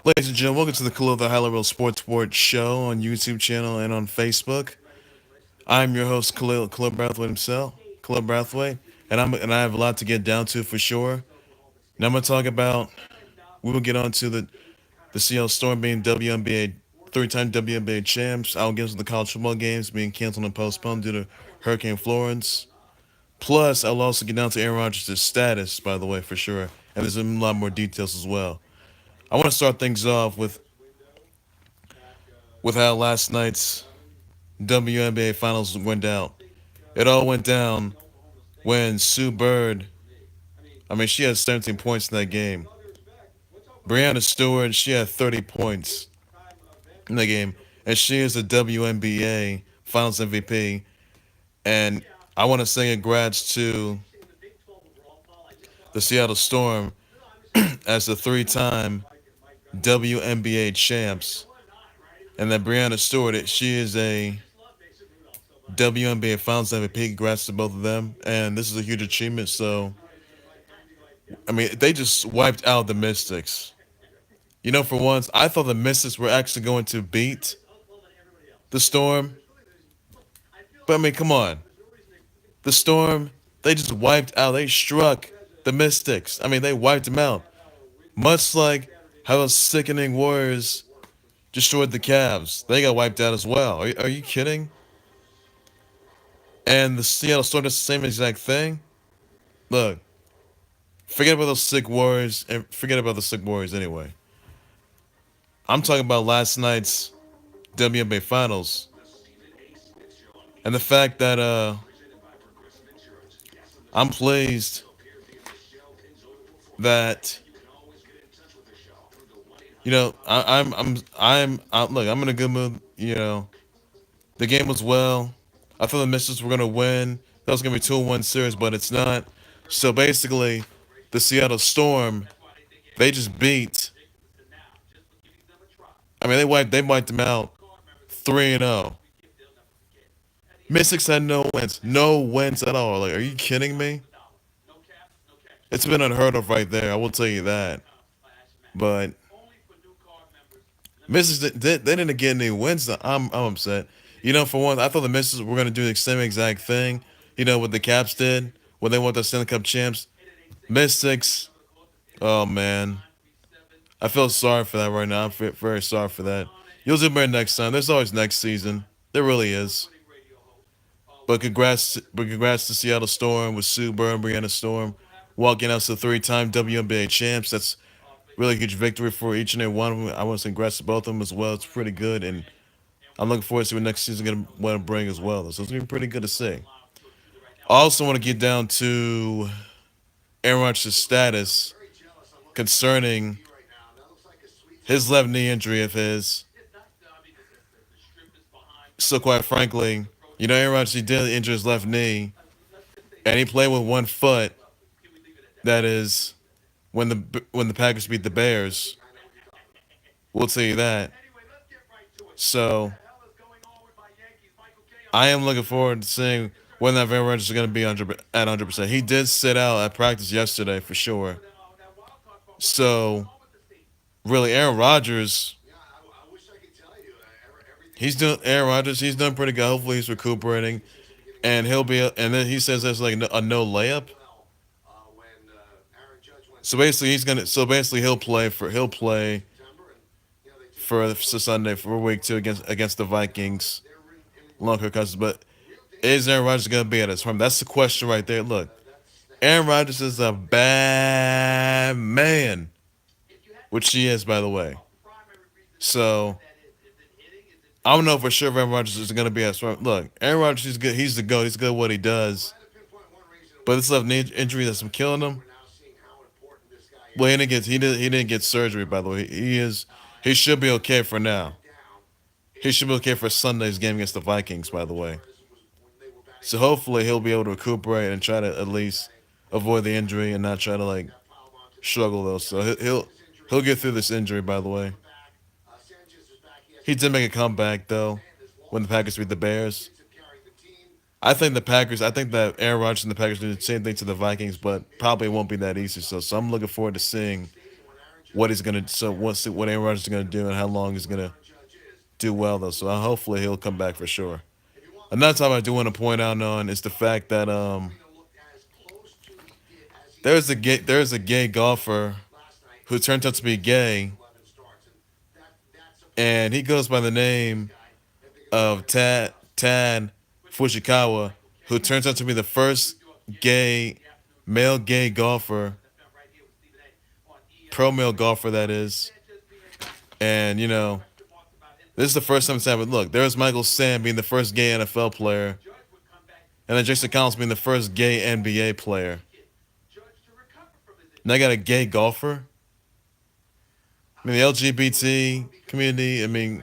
Ladies and gentlemen, welcome to the Khalil the High Sports Show on YouTube channel and on Facebook. I'm your host Khalil Brathwaite himself, Khalil Brathwaite, and I have a lot to get down to for sure. Now I'm gonna talk about. We will get on to the Seattle Storm being WNBA three-time WNBA champs. I'll get into the college football games being canceled and postponed due to Hurricane Florence. Plus, I'll also get down to Aaron Rodgers' status, by the way, for sure, and there's a lot more details as well. I want to start things off with how last night's WNBA Finals went down. It all went down when Sue Bird, she had 17 points in that game. Brianna Stewart, she had 30 points in that game. And she is the WNBA Finals MVP. And I want to say congrats to the Seattle Storm as the three-time WNBA champs. And that Brianna Stewart, she is a WNBA Finals MVP. Congrats to both of them. And this is a huge achievement. So, they just wiped out the Mystics. For once, I thought the Mystics were actually going to beat the Storm. But, come on. The Storm, they just wiped out. They struck the Mystics. They wiped them out. Much like how those sickening Warriors destroyed the Cavs. They got wiped out as well. Are you kidding? And the Seattle Storm does the same exact thing. Look, forget about those sick Warriors and forget about the sick Warriors anyway. I'm talking about last night's WNBA Finals and the fact that I'm pleased that look, I'm in a good mood. The game was well. I thought the Mystics were gonna win. That was gonna be 2-1 series, but it's not. So basically, the Seattle Storm, they just beat. They wiped them out 3-0. Mystics had no wins at all. Like, are you kidding me? It's been unheard of right there. I will tell you that. But Mystics they didn't get any wins. I'm upset. For one, I thought the Mystics were gonna do the same exact thing. What the Caps did when they won the Stanley Cup champs. Mystics. Oh man, I feel sorry for that right now. I'm very sorry for that. You'll do better next time. There's always next season. There really is. But congrats to Seattle Storm with Sue Bird and Brianna Storm walking out to the three-time WNBA champs. That's really huge victory for each and every one of them. I want to say congrats to both of them as well. It's pretty good, and I'm looking forward to see what next season going to want to bring as well. So it's going to be pretty good to see. I also want to get down to Aaron Rodgers' status concerning his left knee injury of his. So quite frankly, Aaron Rodgers he did injure his left knee, and he played with one foot. That is when the Packers beat the Bears. We'll tell you that. So I am looking forward to seeing when that Aaron Rodgers is going to be at 100%. He did sit out at practice yesterday for sure. So really, Aaron Rodgers, Aaron Rodgers. He's done pretty good. Hopefully, he's recuperating, and he'll be. And then he says there's like a no layup. So basically, he's gonna. So basically, he'll play for Sunday for week 2 against the Vikings. Long Cousins, but is Aaron Rodgers gonna be at his prime? That's the question right there. Look, Aaron Rodgers is a bad man, which he is, by the way. So I don't know for sure if Aaron Rodgers is gonna be at his prime. Look, Aaron Rodgers is good. He's the GOAT. He's good at what he does. But this left knee injury that's been killing him. Well, he didn't get surgery, by the way. He should be okay for now. He should be okay for Sunday's game against the Vikings, by the way. So hopefully he'll be able to recuperate and try to at least avoid the injury and not try to like struggle though. So he'll get through this injury, by the way. He did make a comeback though when the Packers beat the Bears. I think that Aaron Rodgers and the Packers do the same thing to the Vikings, but probably won't be that easy. So I'm looking forward to seeing what he's gonna. So what Aaron Rodgers is gonna do and how long he's gonna do well though. So hopefully he'll come back for sure. Another time I do want to point out on is the fact that there's a gay golfer who turned out to be gay, and he goes by the name of Tad Fujikawa, who turns out to be the first gay male gay golfer, pro male golfer that is. And this is the first time it's happened. Look, there's Michael Sam being the first gay NFL player, and then Jason Collins being the first gay NBA player. Now I got a gay golfer. I mean, the LGBT community. I mean,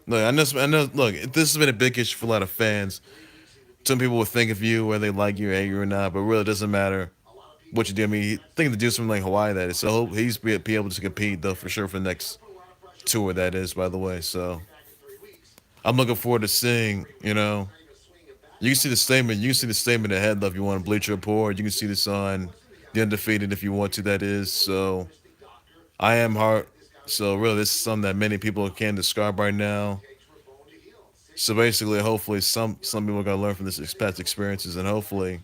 look, I know. Look, this has been a big issue for a lot of fans. Some people will think of you whether they like you, hate you, or not, but really it doesn't matter what you do. I mean, thinking to do something like Hawaii, that is. So I hope he's be able to compete though for sure for the next tour. That is, by the way. So I'm looking forward to seeing. You can see the statement. You can see the statement ahead. Though, if you want to Bleacher Report, you can see this on the Undefeated if you want to. That is. So I am hard. So really, this is something that many people can't describe right now. So basically, hopefully, some people are gonna learn from this past experiences, and hopefully,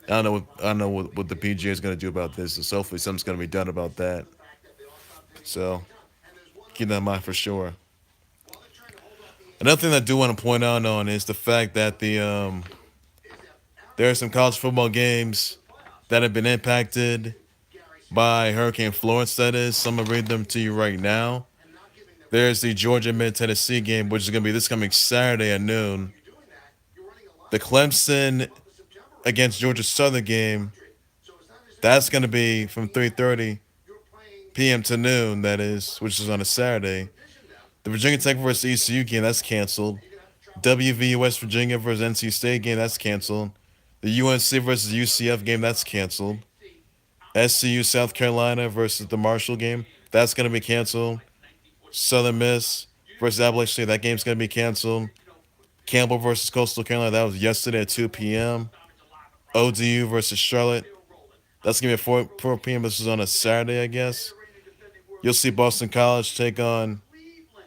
I don't know what the PGA is gonna do about this. So hopefully, something's gonna be done about that. So keep that in mind for sure. Another thing I do want to point out on is the fact that there are some college football games that have been impacted by Hurricane Florence. That is, so I'm gonna read them to you right now. There's the Georgia Mid Tennessee game, which is gonna be this coming Saturday at noon. The Clemson against Georgia Southern game, that's gonna be from 3:30 p.m. to noon. That is, which is on a Saturday. The Virginia Tech versus ECU game, that's canceled. WVU West Virginia versus NC State game, that's canceled. The UNC versus UCF game, that's canceled. SCU South Carolina versus the Marshall game, that's going to be canceled. Southern Miss versus Appalachian State, that game's going to be canceled. Campbell versus Coastal Carolina, that was yesterday at 2 p.m. ODU versus Charlotte, that's going to be at 4 p.m. This is on a Saturday, I guess. You'll see Boston College take on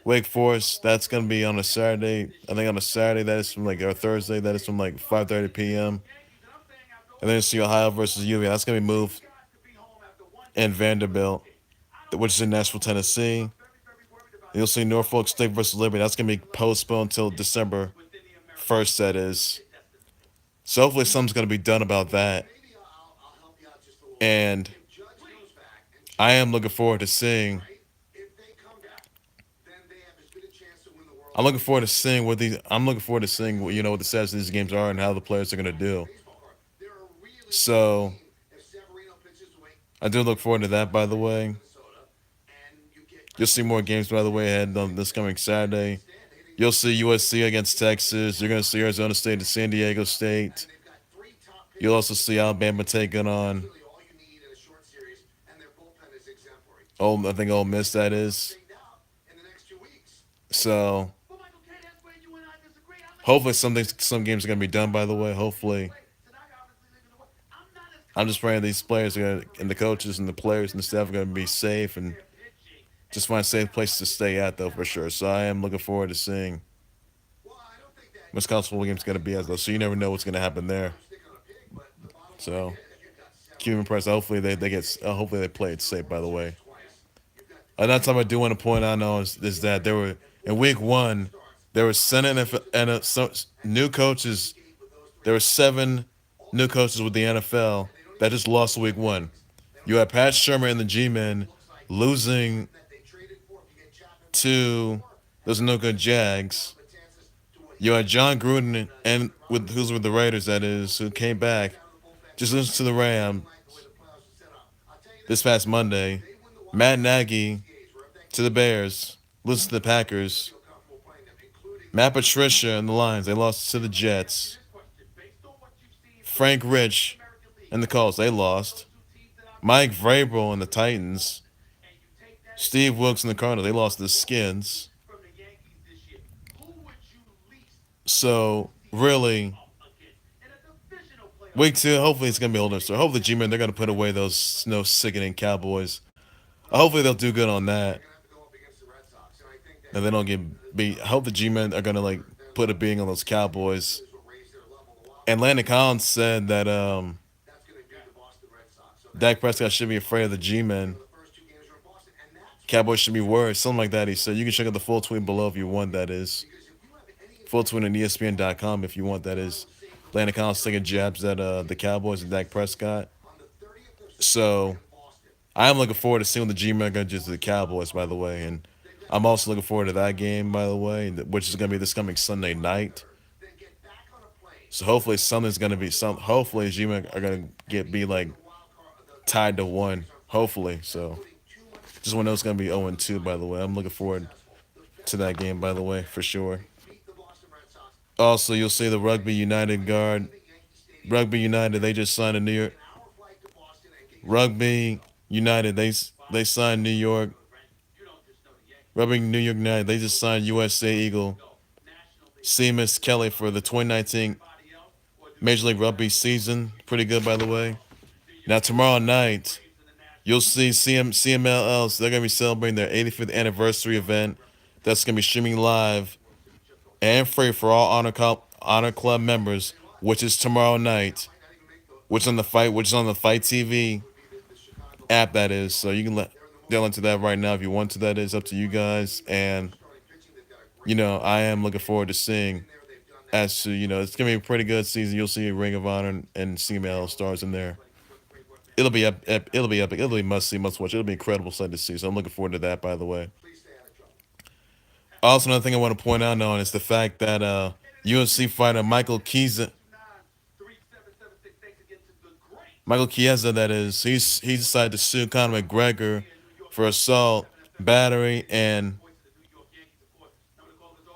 Wake Forest. That's gonna be on a Saturday. I think on a Saturday that is from like or Thursday. That is from like 5:30 p.m. And then you see Ohio versus UVA. That's gonna be moved in Vanderbilt, which is in Nashville, Tennessee. You'll see Norfolk State versus Liberty. That's gonna be postponed until December 1st. That is. So hopefully something's gonna be done about that. And I am looking forward to seeing. I'm looking forward to seeing what these. I'm looking forward to seeing what the status of these games are and how the players are going to do. So I do look forward to that. By the way, you'll see more games. By the way, ahead on this coming Saturday. You'll see USC against Texas. You're going to see Arizona State and San Diego State. You'll also see Alabama taking on. Oh, I think Ole Miss. That is. So hopefully some games are gonna be done. By the way, hopefully, I'm just praying these players are gonna, and the coaches and the players and the staff are gonna be safe and just find safe places to stay at though for sure. So I am looking forward to seeing Wisconsin football game's gonna be as though. So you never know what's gonna happen there. So keep them impressed. Hopefully they get. Hopefully they play it safe. By the way, another time I do want to point out now is that there were in week 1 there were new coaches. There were 7 new coaches with the NFL that just lost week 1. You had Pat Shermer and the G-Men losing to those no good Jags. You had John Gruden and who's with the Raiders, that is, who came back. Just listen to the Rams this past Monday. Matt Nagy to the Bears. Listen to the Packers. Matt Patricia and the Lions. They lost to the Jets. Frank Rich and the Colts. They lost. Mike Vrabel and the Titans. Steve Wilkes and the Cardinals. They lost to the Skins. So really, Week 2, hopefully it's gonna be older. So hopefully G-Man they're gonna put away those sickening Cowboys. Hopefully they'll do good on that, and they don't get beat. I hope the G-Men are gonna like put a beating on those Cowboys. And Landon Collins said that Dak Prescott should be afraid of the G-Men. Cowboys should be worried, something like that. He said you can check out the full tweet below if you want. That is full tweet on ESPN.com if you want. That is Landon Collins taking jabs at the Cowboys and Dak Prescott. So I am looking forward to seeing what the G-Men are going to do to the Cowboys, by the way. And I'm also looking forward to that game, by the way, which is going to be this coming Sunday night. So hopefully something's going to be some. Hopefully G-Men are going to be like tied to one. Hopefully. So just want to know it's going to be 0-2, by the way. I'm looking forward to that game, by the way, for sure. Also, you'll see the Rugby United guard. Rugby United, they just signed a New York. Rugby United, they signed New York. Rugby New York United, they just signed USA Eagle Seamus Kelly for the 2019 Major League Rugby season. Pretty good, by the way. Now tomorrow night, you'll see CMLLs. They're gonna be celebrating their 85th anniversary event. That's gonna be streaming live and free for all Honor Club members, which is tomorrow night. Which is on the Fight TV app. That is, so you can delve into that right now if you want to. That is up to you guys, and I am looking forward to seeing. As to it's gonna be a pretty good season. You'll see Ring of Honor and CML stars in there. It'll be it'll be epic. It'll be must see, must watch. It'll be incredible sight to see. So I'm looking forward to that. By the way, also another thing I want to point out on is the fact that UFC fighter Michael Chiesa, that is, he decided to sue Conor McGregor for assault, battery,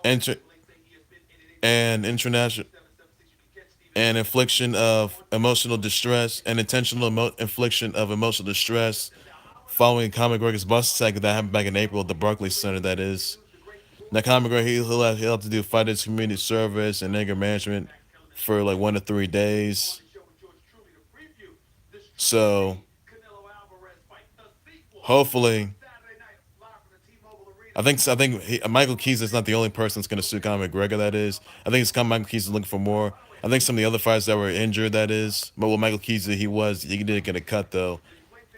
inter, and international and infliction of emotional distress and intentional infliction of emotional distress following Conor McGregor's bus attack that happened back in April at the Barclays Center. That is. Now Conor McGregor he'll have to do fighters community service and anger management for like 1 to 3 days. So hopefully, Michael Keys is not the only person that's going to sue Conor McGregor. That is, I think Michael Keys is looking for more. I think some of the other fighters that were injured. That is, but with Michael Keys, he did get a cut though.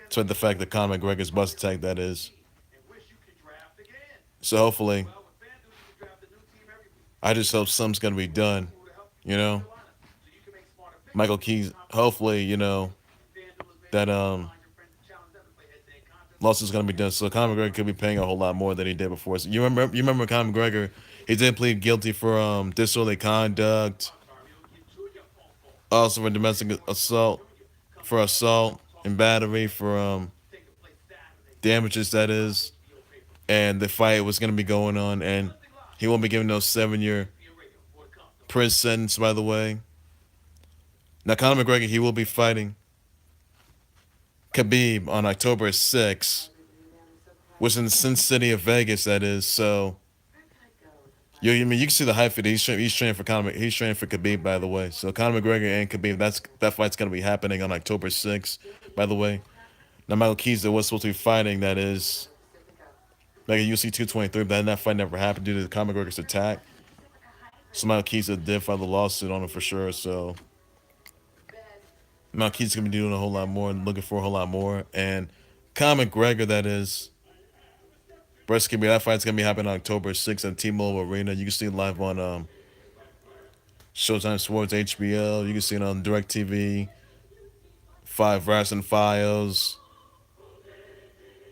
So the fact that Conor McGregor's bus attack. That is. So hopefully, I just hope something's going to be done. You know, Michael Keys. Hopefully, that loss is going to be done. So Conor McGregor could be paying a whole lot more than he did before. So you remember Conor McGregor? He did plead guilty for disorderly conduct, also for domestic assault, for assault and battery, for damages. That is, and the fight was going to be going on, and he won't be given no 7-year prison sentence. By the way, now Conor McGregor he will be fighting Khabib on October 6th, which is in the Sin City of Vegas. That is, so you can see the hype for it. He's training for He's training for Khabib, by the way. So Conor McGregor and Khabib, that fight's gonna be happening on October 6th, by the way. Now Michael Keys that was supposed to be fighting, that is like a UFC 223, but that fight never happened due to Conor McGregor's attack. So Michael Keys did file the lawsuit on him for sure. So Michael Keys is gonna be doing a whole lot more and looking for a whole lot more. And Conor McGregor, that is. That fight's gonna be happening on October 6th at T-Mobile Arena. You can see it live on Showtime Sports, HBO. You can see it on DirecTV, Five Wrestling Files.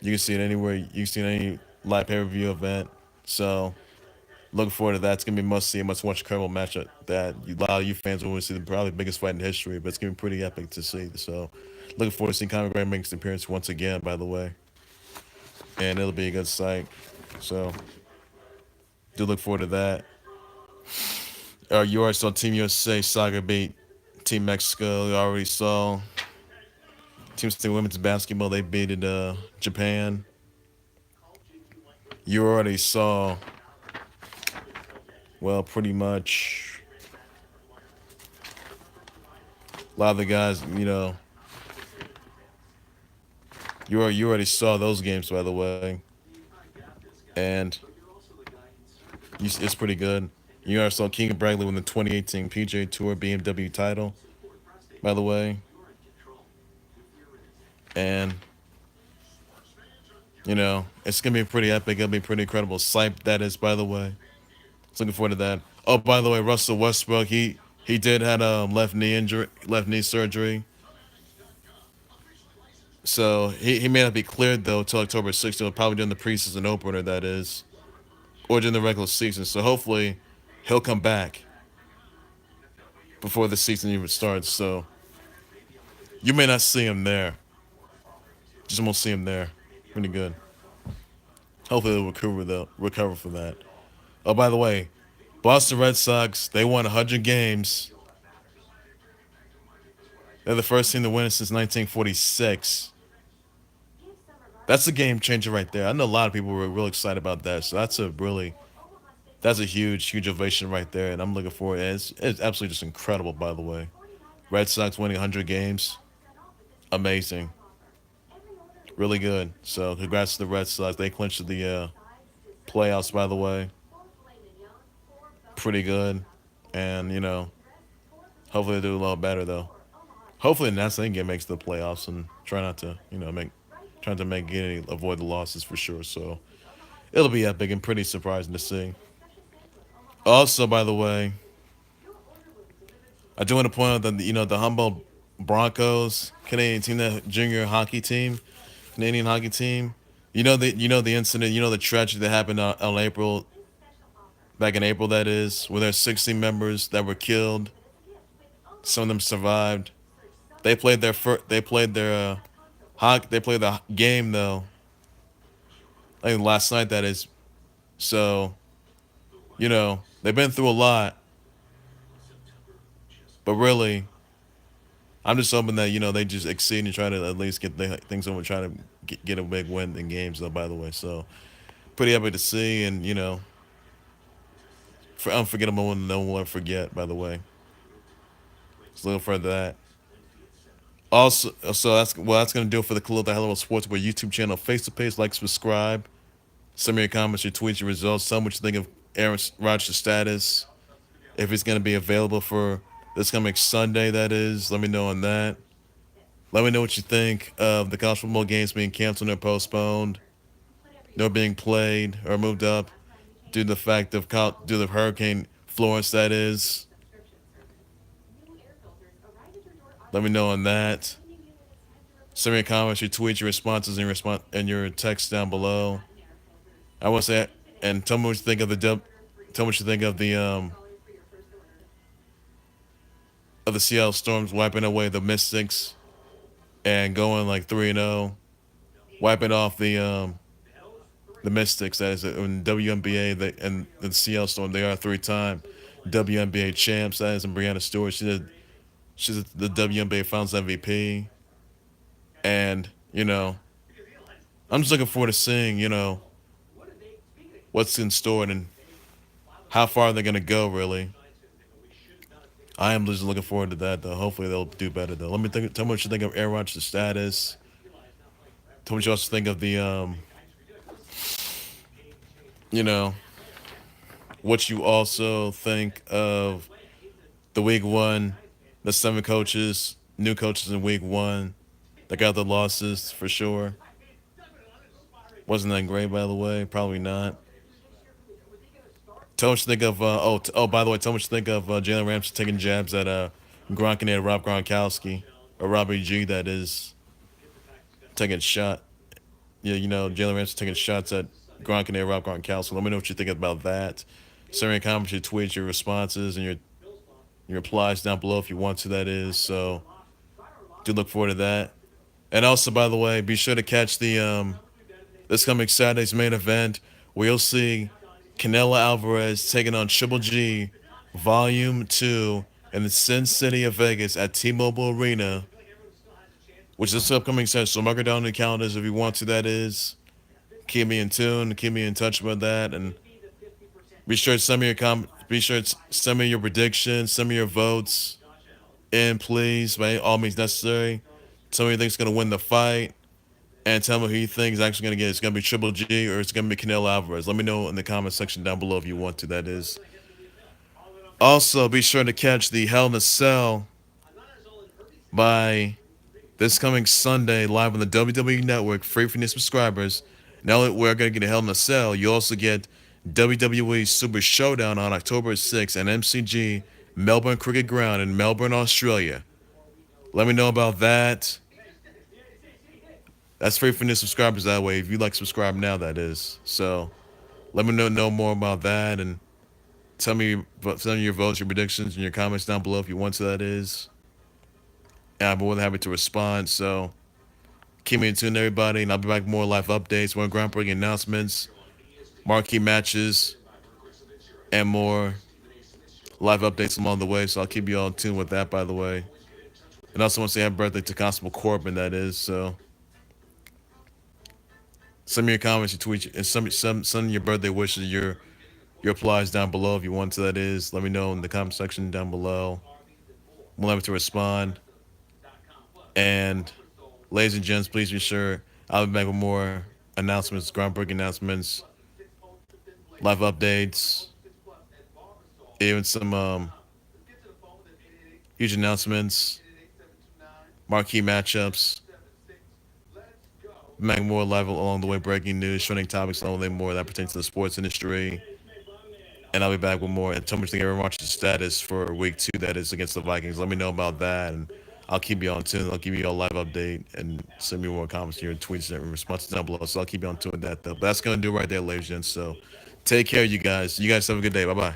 You can see it anywhere. You can see it in any live pay-per-view event. So looking forward to that. It's gonna be must see, must watch, incredible matchup that a lot of you fans will want to see. Probably the biggest fight in history, but it's gonna be pretty epic to see. So looking forward to seeing Conor McGregor make his appearance once again. By the way, and it'll be a good sight. So do look forward to that. You already saw Team USA Saga beat Team Mexico. You already saw Team State Women's Basketball. They beat Japan. You already saw, well, pretty much A lot of the guys, you already saw those games by the way, and it's pretty good. You already saw King Bradley win the 2018 PGA Tour BMW title, by the way, and it's gonna be pretty epic. It'll be pretty incredible. Sipe that is, by the way. So looking forward to that. Oh, by the way, Russell Westbrook, he did had a left knee surgery. So he may not be cleared though till October 6th. He'll probably during the preseason opener, that is, or during the regular season. So hopefully he'll come back before the season even starts. So you may not see him there. Just won't see him there. Pretty good. Hopefully they'll recover from that. Oh, by the way, Boston Red Sox, they won 100 games. They're the first team to win it since 1946. That's a game changer right there. I know a lot of people were real excited about that. So that's a huge ovation right there, and I'm looking forward. It's absolutely just incredible, by the way. Red Sox winning 100 games, amazing, really good. So congrats to the Red Sox. They clinched the playoffs, by the way, pretty good, and hopefully they do a lot better though. Hopefully the Nats game makes the playoffs and try not to trying to avoid the losses for sure. So it'll be epic and pretty surprising to see. Also, by the way, I do want to point out that the Humboldt Broncos Canadian team, that junior hockey team, Canadian hockey team. The incident, the tragedy that happened on April, back in April, that is, where there's 16 members that were killed. Some of them survived. They played their hockey. They played the game though. I think last night, that is. So they've been through a lot, but really, I'm just hoping that they just exceed and try to at least get things over, try to get a big win in games though. By the way, so pretty happy to see, and for unforgettable one, no one will ever forget. By the way, just looking forward to that. Also, so that's gonna do it for the Khalil the Hello Sports Boy YouTube channel. Facebook page, like, subscribe. Send me your comments, your tweets, your results. Tell me what you think of Aaron Rodgers' status. If he's gonna be available for this coming Sunday, that is. Let me know on that. Let me know what you think of the college football games being canceled or postponed, no being played or moved up due to the fact of due to Hurricane Florence, that is. Let me know on that. Send me your comments, your tweets, your responses, and your text down below. I want to say, and tell me what you think of tell me what you think of the Seattle Storms wiping away the Mystics and going like 3-0, wiping off the Mystics. That is in WNBA. And the Seattle Storm, they are a 3-time WNBA champs. That is in Brianna Stewart. She's the WNBA Finals MVP, and I'm just looking forward to seeing what's in store and how far they're gonna go. Really, I am just looking forward to that. Though, hopefully they'll do better. Though, tell me what you think of Aaron Rodgers' status. Tell me what you also think of the you know, what you also think of the week one, the 7 new coaches in week one that got the losses for sure. Wasn't that great, by the way? Probably not. Tell me what you think of. By the way, tell me what you think of Jalen Ramsey taking jabs at Rob Gronkowski, or Robbie G. That is taking a shot. Yeah, Jalen Ramsey taking shots at Rob Gronkowski. Let me know what you think about that. Send me your comments, your tweets, your responses, and your replies down below if you want to. That is. So do look forward to that. And also, by the way, be sure to catch the this coming Saturday's main event, where you'll see Canelo Alvarez taking on Triple G, Volume 2, in the Sin City of Vegas at T-Mobile Arena, which is this upcoming Saturday. So mark it down in the calendars if you want to. That is. Keep me in tune. Keep me in touch about that, and be sure to send me your Be sure to send me your predictions. Send me your votes in, please, by all means necessary. Tell me who you think's gonna win the fight, and tell me who you think is actually gonna get it. It's gonna be Triple G or it's gonna be Canelo Alvarez. Let me know in the comment section down below if you want to. That is. Also, be sure to catch the Hell in a Cell by this coming Sunday live on the WWE Network, free for new subscribers. Not only we're gonna get a Hell in a Cell, you also get WWE Super Showdown on October 6th at MCG Melbourne Cricket Ground in Melbourne, Australia. Let me know about that. That's free for new subscribers that way. If you like subscribe now, that is. So let me know more about that and tell me your votes, your predictions, and your comments down below if you want to. That is. And I'm more than happy to respond. So keep me in tune, everybody, and I'll be back with more live updates, more groundbreaking announcements, marquee matches, and more live updates along the way. So I'll keep you all in tune with that, by the way. And also want to say happy birthday to Constable Corbin, that is. So send me your comments, your tweets, and send your birthday wishes, your replies down below if you want to. That is. Let me know in the comment section down below. We'll have to respond. And ladies and gents, please be sure I'll be back with more announcements, groundbreaking announcements, live updates, even some huge announcements, marquee matchups, make more live along the way, breaking news, trending topics, along the way more that pertains to the sports industry. And I'll be back with more. And tell me to Aaron Rodgers' status for week 2, that is against the Vikings. Let me know about that, and I'll keep you on tune. I'll give you a live update and send me more comments, your tweets, and responses down below. So I'll keep you on tune with that, though. But that's going to do right there, ladies and gents. So take care, you guys. You guys have a good day. Bye bye.